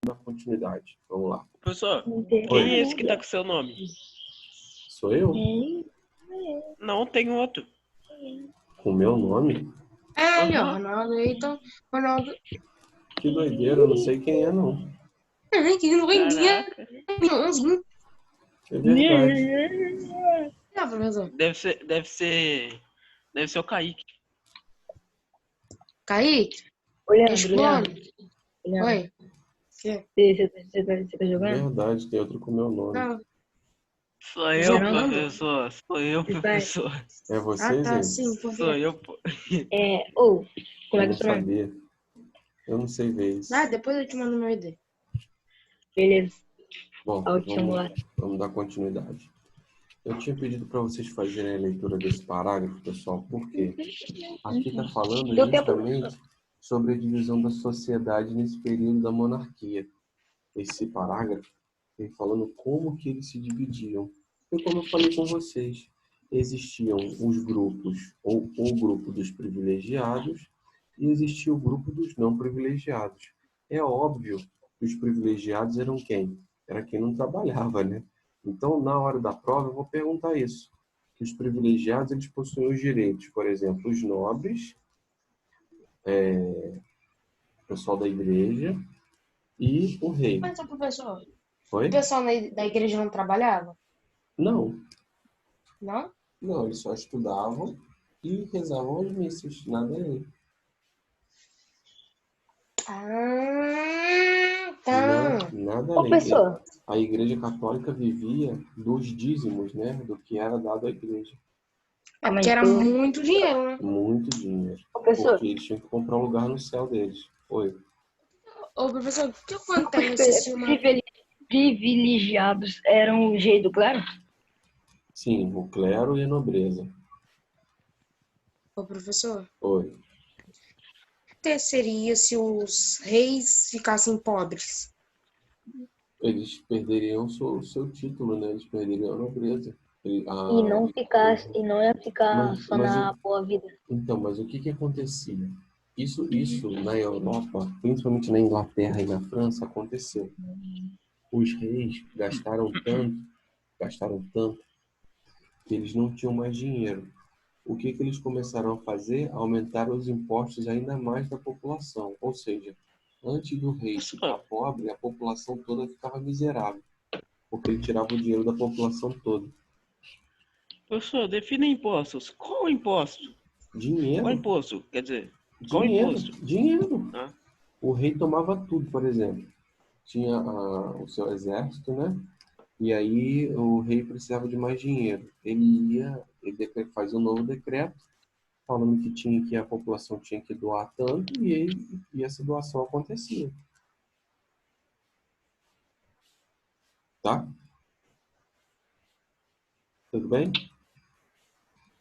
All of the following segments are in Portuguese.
dar continuidade. Vamos lá. Professor, Oi. quem é esse que tá com seu nome? Sou eu? Não, tem outro. Com o meu nome? É, ó, Aham. Ronaldo, então, Ronaldo. Que doideira, eu não sei quem é, não. Que doidinha. Caraca. É verdade. Ah, professor. Deve ser o Kaique. Kaique, Olha, explode. Juliano. Oi. Que? Você tá jogando? Verdade, tem outro com o meu nome. Não. Sou eu, Jogando. professor. Sou eu, professor. É Ah, vocês tá, aí? sim, por Sou quê? eu, pô. Como Eu é que não é seu nome? sabia. Eu não sei ver isso. Ah, depois eu te mando meu ID. Beleza. Bom, Ó, te chamo lá. vamos dar continuidade. Eu tinha pedido para vocês fazerem a leitura desse parágrafo, pessoal, porque aqui está falando Deu tempo. justamente sobre a divisão da sociedade nesse período da monarquia. Esse parágrafo vem falando como que eles se dividiam. Foi como eu falei com vocês. Existiam os grupos, ou o grupo dos privilegiados, e existia o grupo dos não privilegiados. É óbvio que os privilegiados eram quem? Era quem não trabalhava, né? Então, na hora da prova, eu vou perguntar isso. Que os privilegiados, eles possuem os direitos, por exemplo, os nobres, o pessoal da igreja e o rei. Mas, professor, Foi? o pessoal da igreja não trabalhava? Não. Não? Não, eles só estudavam e rezavam as missas, nada além. Ah, tá. Nada Ô, além. pessoal, A Igreja Católica vivia dos dízimos, né? Do que era dado à igreja. É mas porque era muito dinheiro, né? Muito dinheiro. ô, pessoal, Porque eles tinham que comprar um lugar no céu deles. Oi. Ô, professor, o que os acontece se uma... privilegiados eram o jeito, claro? Sim, o clero e a nobreza. Ô, professor, Oi. o que seria se os reis ficassem pobres? Eles perderiam o seu título, né? Eles perderiam a nobreza. E não ia ficar Mas- só mas na boa vida. Então, mas o que que acontecia? Isso na Europa, principalmente na Inglaterra e na França, aconteceu. Os reis gastaram tanto, que eles não tinham mais dinheiro. O que que eles começaram a fazer? Aumentar os impostos ainda mais da população. Ou seja, antes do rei ficar pobre, a população toda ficava miserável, porque ele tirava o dinheiro da população toda. Professor, defina impostos. Qual imposto? Qual Dinheiro, imposto? Quer dizer, qual imposto? dinheiro. Ah, O rei tomava tudo, por exemplo. Tinha o seu exército, né? E aí o rei precisava de mais dinheiro. Ele fazia um novo decreto falando que a população tinha que doar tanto e essa doação acontecia. Tá? Tudo bem?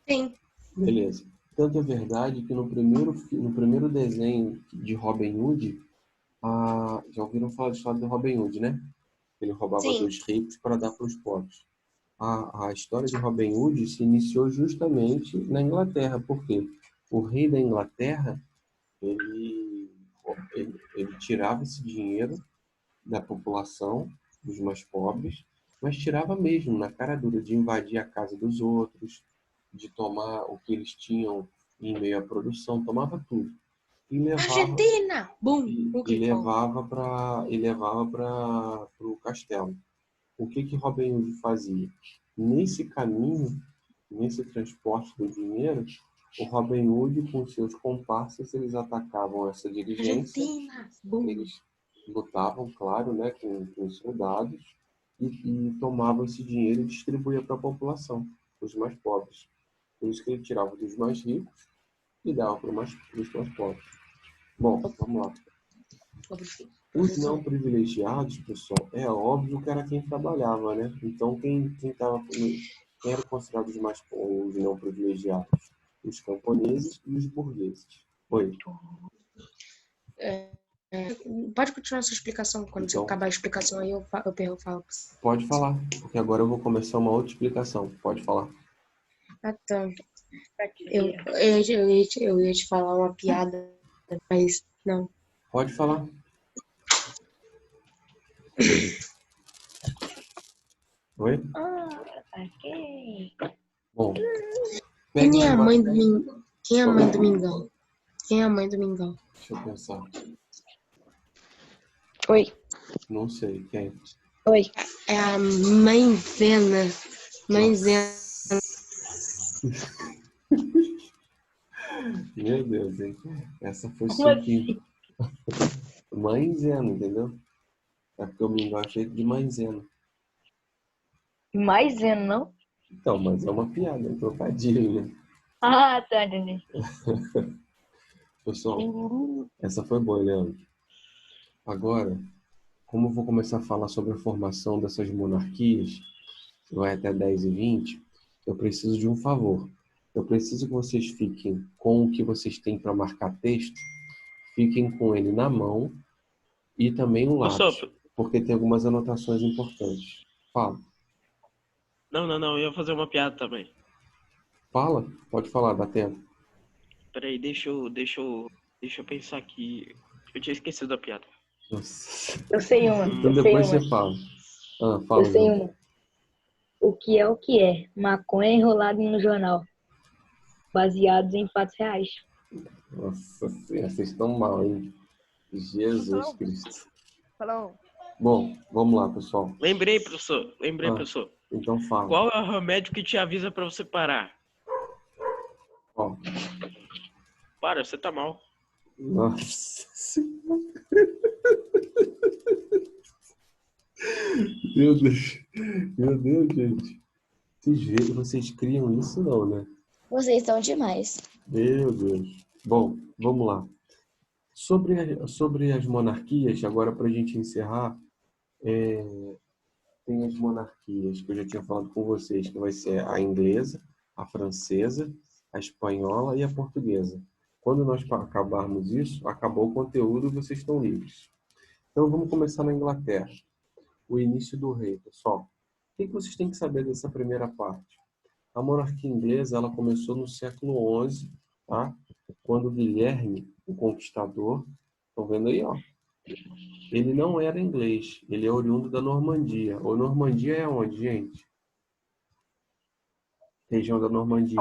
Sim. Beleza. Tanto é verdade que no primeiro desenho de Robin Hood, já ouviram falar da história do Robin Hood, né? Ele roubava Sim. dos ricos para dar para os pobres. A história de Robin Hood se iniciou justamente na Inglaterra, porque o rei da Inglaterra ele, ele tirava esse dinheiro da população, dos mais pobres, mas tirava mesmo na cara dura de invadir a casa dos outros, de tomar o que eles tinham em meio à produção, tomava tudo e Argentina! Bum! levava para o castelo. O que Robin Hood fazia? Nesse caminho, nesse transporte do dinheiro, o Robin Hood com seus comparsas, eles atacavam essa diligência, Argentina! Bum! eles lutavam, claro, né, com os soldados e tomavam esse dinheiro e distribuía para a população, os mais pobres. Por isso que ele tirava dos mais ricos e dava para os mais pobres. Bom, vamos lá. Os não privilegiados, pessoal, é óbvio que era quem trabalhava, né? Então, quem era considerado os mais os não privilegiados? Os camponeses e os burgueses. Oi. Pode continuar a sua explicação. Quando você Então, acabar a explicação aí, eu falo. pode falar, porque agora eu vou começar uma outra explicação. Pode falar. Ah, tá. Eu ia te falar uma piada, mas não. Pode falar. Oi? Ok. Bom, Quem é a mãe do Deixa Mingau? Quem é a mãe do Mingau? Quem é a mãe do Mingau? eu pensar. Oi. Não sei quem. Oi. É a mãe Zena. Mãe Zena. Meu Deus, hein? Essa foi Como suquinho. assim? Mãezena, entendeu? É porque o mingau é feito de maisena. Maisena, não? Então, mas é uma piada, um trocadilho, né? Ah, tá, entendi. Pessoal, essa foi boa, Leandro. Agora, como eu vou começar a falar sobre a formação dessas monarquias, que vai até 10 e 20, eu preciso de um favor. Eu preciso que vocês fiquem com o que vocês têm para marcar texto, fiquem com ele na mão e também um lápis, Professor, porque tem algumas anotações importantes. Fala. não, eu ia fazer uma piada também. Fala? Pode falar, dá tempo. Peraí, deixa eu pensar aqui. Eu tinha esquecido da piada. Nossa. Eu sei uma, Então eu sei depois uma, você fala. eu Fala, sei João. uma. O que é o que é? Maconha enrolada no jornal. Baseados em fatos reais. Nossa Senhora, vocês estão mal, hein? Jesus Cristo. Falou. Bom, vamos lá, pessoal. Lembrei, professor. Então fala. Qual é o remédio que te avisa pra você parar? Ó. Para, você tá mal. Nossa Senhora. Meu Deus, gente. Vocês criam isso não, né? Vocês estão demais. Meu Deus. Bom, vamos lá. Sobre as monarquias, agora para a gente encerrar, tem as monarquias que eu já tinha falado com vocês, que vai ser a inglesa, a francesa, a espanhola e a portuguesa. Quando nós acabarmos isso, acabou o conteúdo e vocês estão livres. Então vamos começar na Inglaterra. O início do rei, pessoal. O que vocês têm que saber dessa primeira parte? A monarquia inglesa ela começou no século XI, tá? Quando Guilherme, o Conquistador, estão vendo aí, ó? Ele não era inglês, ele é oriundo da Normandia. O Normandia é onde, gente? Região da Normandia.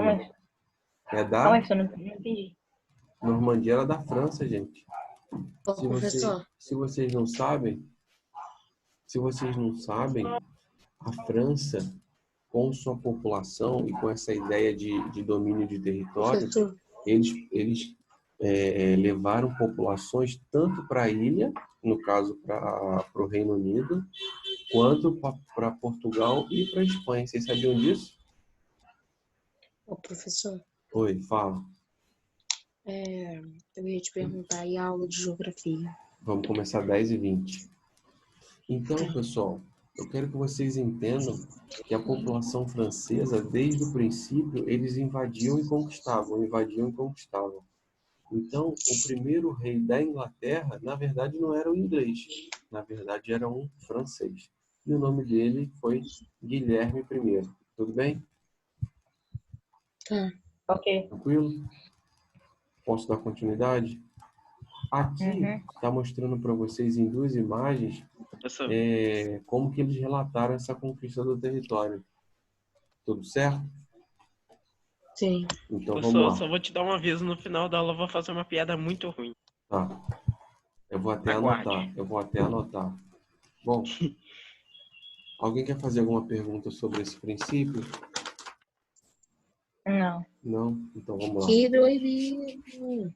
É Calma da aí, eu não entendi. Normandia, era da França, gente. Ô, professor. Se vocês não sabem, a França, com sua população e com essa ideia de domínio de território, Professor. eles levaram populações tanto para a ilha, no caso para o Reino Unido, quanto para Portugal e para a Espanha. Vocês sabiam disso? Ô, professor. Oi, fala. Eu ia te perguntar aí a aula de geografia. Vamos começar 10 e 20. Então, pessoal, eu quero que vocês entendam que a população francesa, desde o princípio, eles invadiam e conquistavam. Então, o primeiro rei da Inglaterra, na verdade, não era um inglês. Na verdade, era um francês. E o nome dele foi Guilherme I. Tudo bem? Tá. Ok. Tranquilo? Posso dar continuidade? Aqui está mostrando para vocês em duas imagens Professor, como que eles relataram essa conquista do território. Tudo certo? Sim. Então professor, vamos lá. só vou te dar um aviso no final da aula, eu vou fazer uma piada muito ruim. Tá. Eu vou até Aguarde. anotar. Bom, alguém quer fazer alguma pergunta sobre esse princípio? Não. Não? Então vamos lá. Que doideira.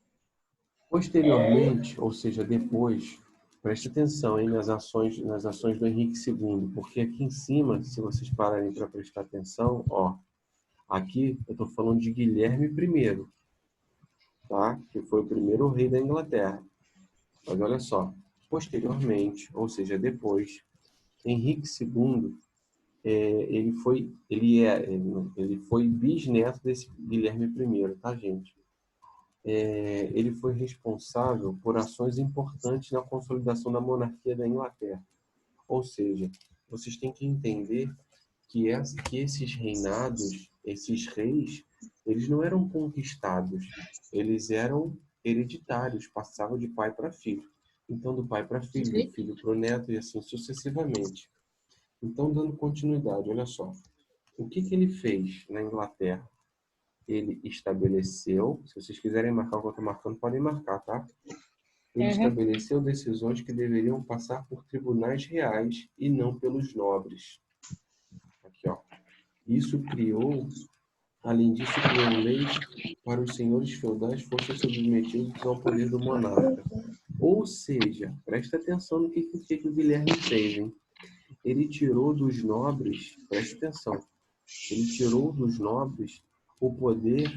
Posteriormente, ou seja, depois, preste atenção nas ações do Henrique II, porque aqui em cima, se vocês pararem para prestar atenção, ó, aqui eu estou falando de Guilherme I, tá? Que foi o primeiro rei da Inglaterra. Mas olha só, posteriormente, ou seja, depois, Henrique II, ele foi bisneto desse Guilherme I, tá, gente? Ele foi responsável por ações importantes na consolidação da monarquia da Inglaterra. Ou seja, vocês têm que entender que esses reinados, esses reis, eles não eram conquistados, eles eram hereditários, passavam de pai para filho. Então, do pai para filho, do filho para o neto e assim sucessivamente. Então, dando continuidade, olha só. O que ele fez na Inglaterra? Ele estabeleceu, se vocês quiserem marcar o que eu estou marcando, podem marcar, tá? Ele estabeleceu decisões que deveriam passar por tribunais reais e não pelos nobres. Aqui, ó. Isso criou, além disso, criou leis para os senhores feudais fossem submetidos ao poder do monarca. Ou seja, presta atenção no que o Guilherme fez, hein? Ele tirou dos nobres, presta atenção, ele tirou dos nobres o poder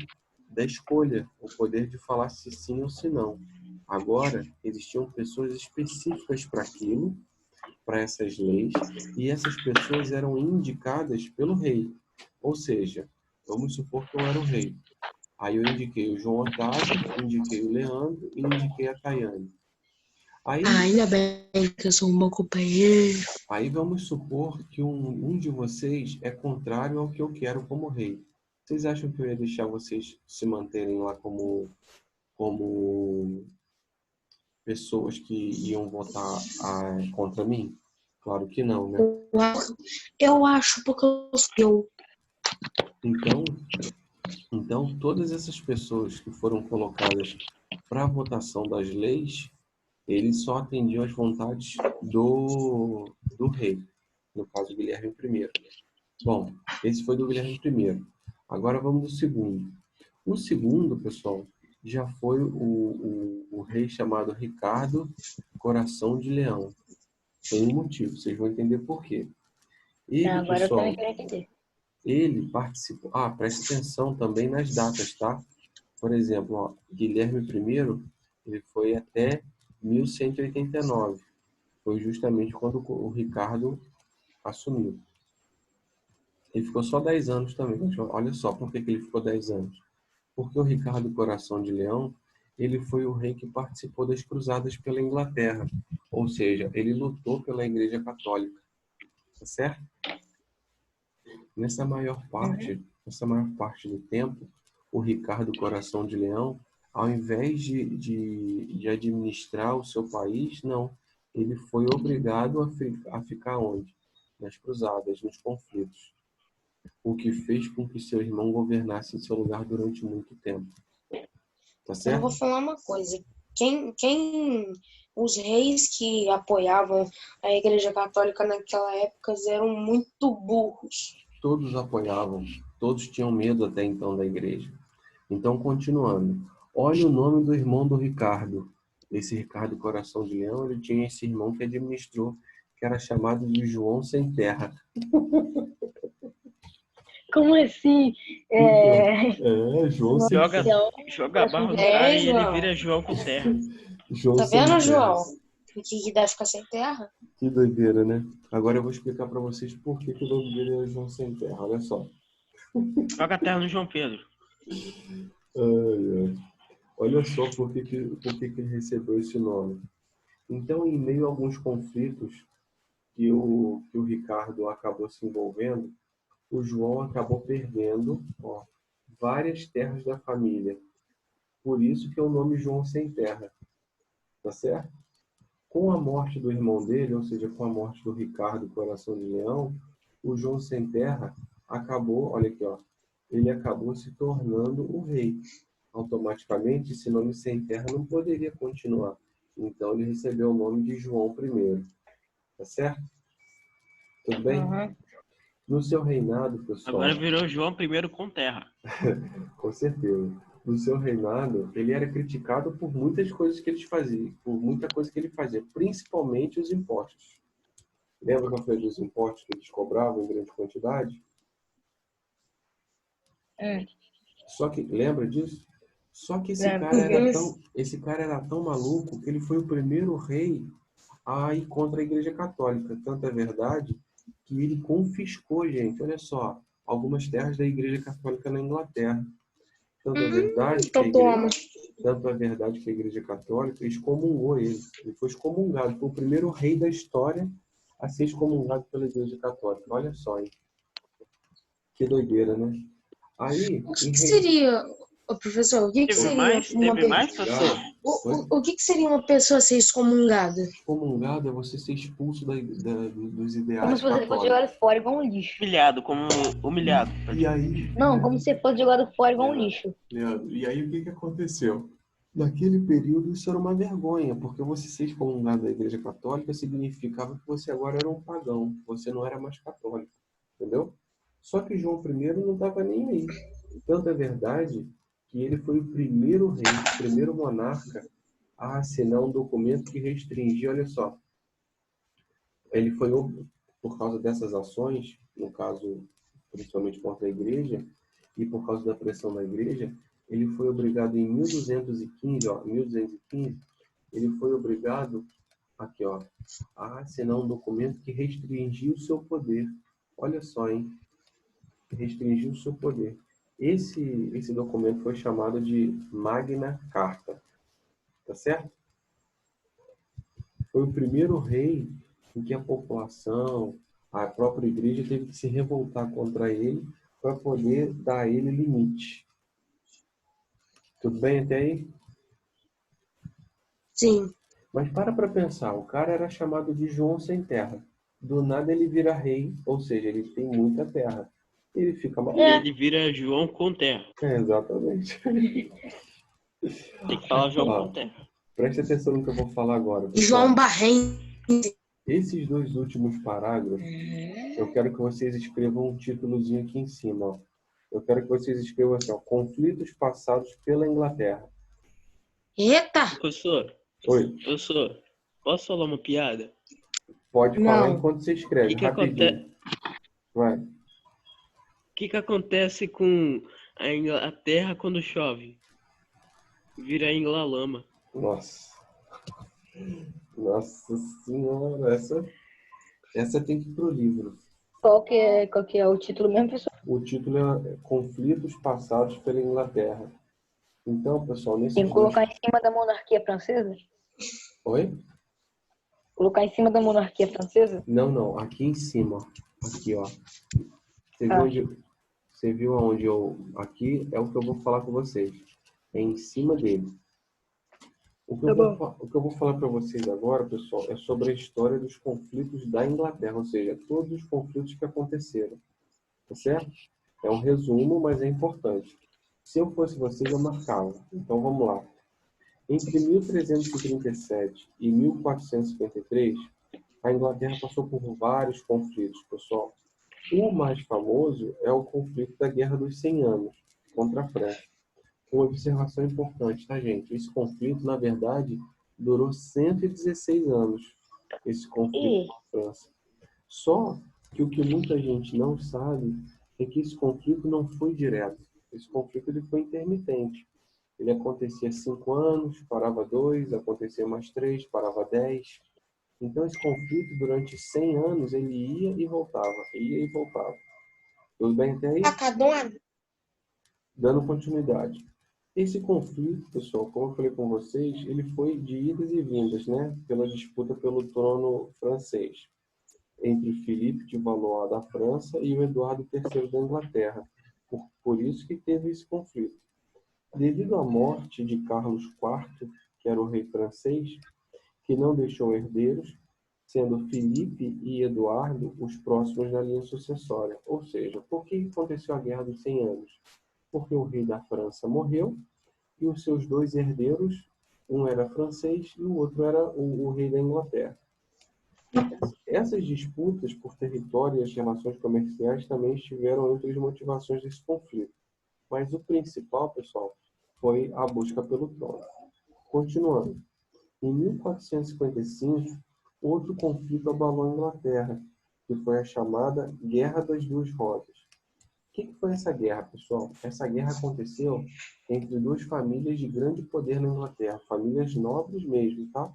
da escolha, o poder de falar se sim ou se não. Agora, existiam pessoas específicas para aquilo, para essas leis, e essas pessoas eram indicadas pelo rei. Ou seja, vamos supor que eu era o rei. Aí eu indiquei o João Otávio, indiquei o Leandro e indiquei a Tayane. Aí, ainda bem que eu sou um bom companheiro. Aí vamos supor que um de vocês é contrário ao que eu quero como rei. Vocês acham que eu ia deixar vocês se manterem lá como pessoas que iam votar contra mim? Claro que não, né? Eu acho porque eu Então, todas essas pessoas que foram colocadas para a votação das leis, eles só atendiam às vontades do rei, no caso Guilherme I. Bom, esse foi do Guilherme I. Agora vamos do segundo. O segundo, pessoal, já foi o rei chamado Ricardo Coração de Leão. Tem um motivo, vocês vão entender por quê. Ele, Não, agora pessoal, eu também quero entender. ele participou... preste atenção também nas datas, tá? Por exemplo, ó, Guilherme I, ele foi até 1189. Foi justamente quando o Ricardo assumiu. Ele ficou só 10 anos também. Olha só por que ele ficou 10 anos. Porque o Ricardo Coração de Leão, ele foi o rei que participou das cruzadas pela Inglaterra. Ou seja, ele lutou pela Igreja Católica. Tá certo? Nessa maior parte do tempo, o Ricardo Coração de Leão, ao invés de administrar o seu país, não. Ele foi obrigado a ficar onde? Nas cruzadas, nos conflitos. O que fez com que seu irmão governasse em seu lugar durante muito tempo. Tá Eu certo? vou falar uma coisa. Os reis que apoiavam a Igreja Católica naquela época eram muito burros. Todos apoiavam, todos tinham medo até então da igreja. Então, continuando. Olha o nome do irmão do Ricardo. Esse Ricardo Coração de Leão, ele tinha esse irmão que administrou, que era chamado de João Sem Terra. Como assim? João Sem Terra. Joga a barra no É, cara e ele João. vira João com terra. João Tá Sem vendo, Terra. João? O que dá ficar sem terra? Que doideira, né? Agora eu vou explicar para vocês por que o nome dele é João Sem Terra. Olha só. Joga a terra no João Pedro. Olha só por que ele recebeu esse nome. Então, em meio a alguns conflitos que o Ricardo acabou se envolvendo, o João acabou perdendo várias terras da família. Por isso que é o nome João Sem Terra. Tá certo? Com a morte do irmão dele, ou seja, com a morte do Ricardo Coração de Leão, o João Sem Terra acabou, olha aqui, ó, ele acabou se tornando o rei. Automaticamente, esse nome Sem Terra não poderia continuar. Então, ele recebeu o nome de João I. Tá certo? Tudo bem? No seu reinado, pessoal... Agora virou João I com terra. Com certeza. No seu reinado, ele era criticado por muitas coisas que ele fazia, principalmente os impostos. Lembra que eu falei dos impostos que eles cobravam em grande quantidade? Só que, lembra disso? Só que esse cara era tão maluco que ele foi o primeiro rei a ir contra a Igreja Católica. Tanto é verdade que ele confiscou, gente, olha só, algumas terras da Igreja Católica na Inglaterra. Tanto é verdade que a Igreja Católica excomungou ele. Ele foi excomungado. Foi o primeiro rei da história a ser excomungado pela Igreja Católica. Olha só, hein? Que doideira, né? Aí, O que seria Ô, professor, o que Teve seria mais? uma Teve mais, professor? o que seria uma pessoa ser excomungada? Excomungado é você ser expulso dos Como ideais se você fosse católicos. jogado fora igual um lixo. Humilhado, como humilhado. E aí, Não, como se você fosse jogado fora igual um Leandro, lixo. E aí o que aconteceu? Naquele período isso era uma vergonha, porque você ser excomungado da Igreja Católica significava que você agora era um pagão, você não era mais católico, entendeu? Só que João I não estava nem aí. Tanto é verdade que ele foi o primeiro rei, o primeiro monarca a assinar um documento que restringia, olha só, ele foi, por causa dessas ações, no caso, principalmente contra a igreja, e por causa da pressão da igreja, ele foi obrigado em 1215, ele foi obrigado, aqui ó, a assinar um documento que restringiu o seu poder. Olha só, hein? Restringiu o seu poder. Esse documento foi chamado de Magna Carta, tá certo? Foi o primeiro rei em que a população, a própria igreja teve que se revoltar contra ele para poder dar a ele limite. Tudo bem até aí? Sim. Mas para pensar, o cara era chamado de João sem terra. Do nada ele vira rei, ou seja, ele tem muita terra. Ele fica E maluco. ele vira João com terra. Exatamente. Tem que falar João Ó, com terra. preste atenção no que eu vou falar agora, pessoal. João Barrense. Esses dois últimos parágrafos, eu quero que vocês escrevam um títulozinho aqui em cima. Ó. Eu quero que vocês escrevam assim, ó, conflitos passados pela Inglaterra. Eita! Oi, Professor, posso falar uma piada? pode falar Não. enquanto você escreve, Que rapidinho. Vai. O que acontece com a Inglaterra quando chove? Vira Inglalama. Nossa. Nossa senhora, essa tem que ir pro livro. Qual que é o título mesmo, professor? O título é Conflitos Passados pela Inglaterra. Então, pessoal, nesses Tem que colocar em cima da monarquia francesa? Oi? Colocar em cima da monarquia francesa? Não, aqui em cima. Aqui, ó. Você viu onde eu... Aqui é o que eu vou falar com vocês. É em cima dele. O que eu vou falar para vocês agora, pessoal, é sobre a história dos conflitos da Inglaterra, ou seja, todos os conflitos que aconteceram. Tá certo? É um resumo, mas é importante. Se eu fosse vocês, eu marcava. Então, vamos lá. Entre 1337 e 1453, a Inglaterra passou por vários conflitos, pessoal. O mais famoso é o conflito da Guerra dos 100 Anos contra a França. Uma observação importante, tá, gente? Esse conflito, na verdade, durou 116 anos, esse conflito com a França. Só que o que muita gente não sabe é que esse conflito não foi direto. Esse conflito ele foi intermitente. Ele acontecia 5 anos, parava 2, acontecia mais 3, parava 10. Então, esse conflito, durante 100 anos, ele ia e voltava, ia e voltava. Tudo bem até aí? Dando continuidade. Esse conflito, pessoal, como eu falei com vocês, ele foi de idas e vindas, né? Pela disputa pelo trono francês, entre Filipe de Valois da França e o Eduardo III da Inglaterra. Por isso que teve esse conflito. Devido à morte de Carlos IV, que era o rei francês, que não deixou herdeiros, sendo Filipe e Eduardo os próximos na linha sucessória. Ou seja, por que aconteceu a Guerra dos 100 Anos? Porque o rei da França morreu e os seus dois herdeiros, um era francês e o outro era o rei da Inglaterra. Essas disputas por território e as relações comerciais também estiveram entre as motivações desse conflito. Mas o principal, pessoal, foi a busca pelo trono. Continuando. Em 1455, outro conflito abalou a Inglaterra, que foi a chamada Guerra das Duas Rosas. O que foi essa guerra, pessoal? Essa guerra aconteceu entre duas famílias de grande poder na Inglaterra, famílias nobres mesmo, tá?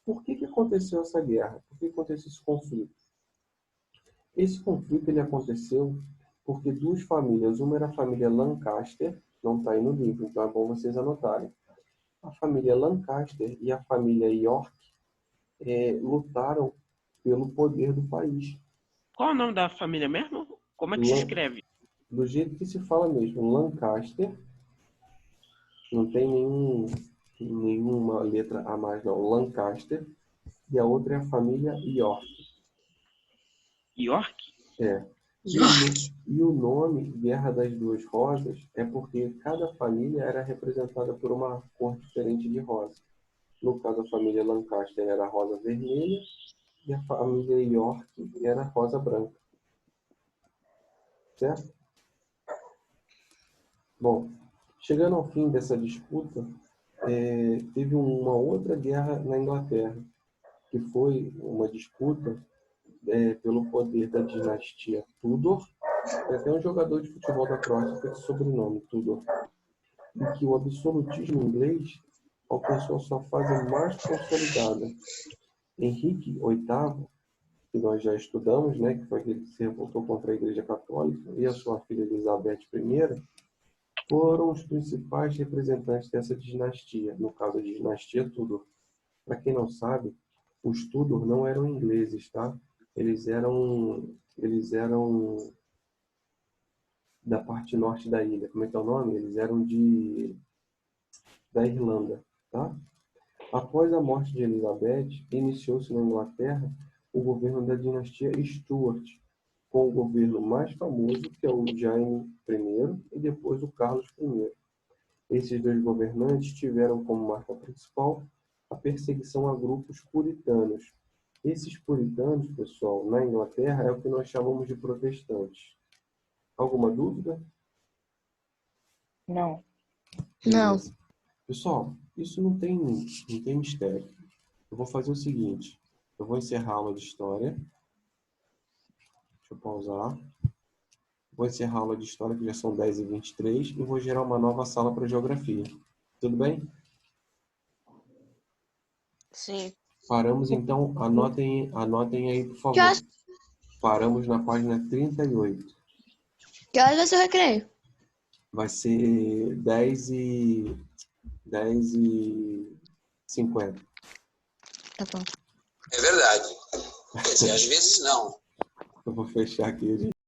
Por que aconteceu essa guerra? Por que aconteceu esse conflito? Esse conflito ele aconteceu porque duas famílias, uma era a família Lancaster, não está aí no livro, então é bom vocês anotarem. A família Lancaster e a família York lutaram pelo poder do país. Qual é o nome da família mesmo? Como é que se escreve? Do jeito que se fala mesmo, Lancaster Não tem nenhuma letra a mais, não. Lancaster. E a outra é a família York. York? É. York. E o nome Guerra das Duas Rosas é porque cada família era representada por uma cor diferente de rosa. No caso, a família Lancaster era rosa vermelha e a família York era rosa branca. Certo? Bom, chegando ao fim dessa disputa, teve uma outra guerra na Inglaterra, que foi uma disputa pelo poder da dinastia Tudor. Tem até um jogador de futebol da Croácia com esse sobrenome, Tudor, em que o absolutismo inglês alcançou sua fase mais consolidada. Henrique VIII, que nós já estudamos, né, que foi aquele que se revoltou contra a Igreja Católica, e a sua filha Elizabeth I, foram os principais representantes dessa dinastia, no caso a dinastia Tudor. Para quem não sabe, os Tudor não eram ingleses, tá? Eles eram da parte norte da ilha. Como é que é o nome? Eles eram da Irlanda, tá? Após a morte de Elizabeth, iniciou-se na Inglaterra o governo da dinastia Stuart, com o governo mais famoso, que é o Jaime I, e depois o Carlos I. Esses dois governantes tiveram como marca principal a perseguição a grupos puritanos. Esses puritanos, pessoal, na Inglaterra é o que nós chamamos de protestantes. Alguma dúvida? Não. Não. Beleza. Pessoal, isso não tem mistério. Eu vou fazer o seguinte. Eu vou encerrar a aula de história. Deixa eu pausar. Vou encerrar a aula de história, que já são 10h23, e vou gerar uma nova sala para geografia. Tudo bem? Sim. Paramos, então. Anotem aí, por favor. Que horas, Paramos na página 38. que horas vai ser o recreio? Vai ser 10h50. Tá bom. É verdade. Quer dizer, às vezes não. Eu vou fechar aqui, gente.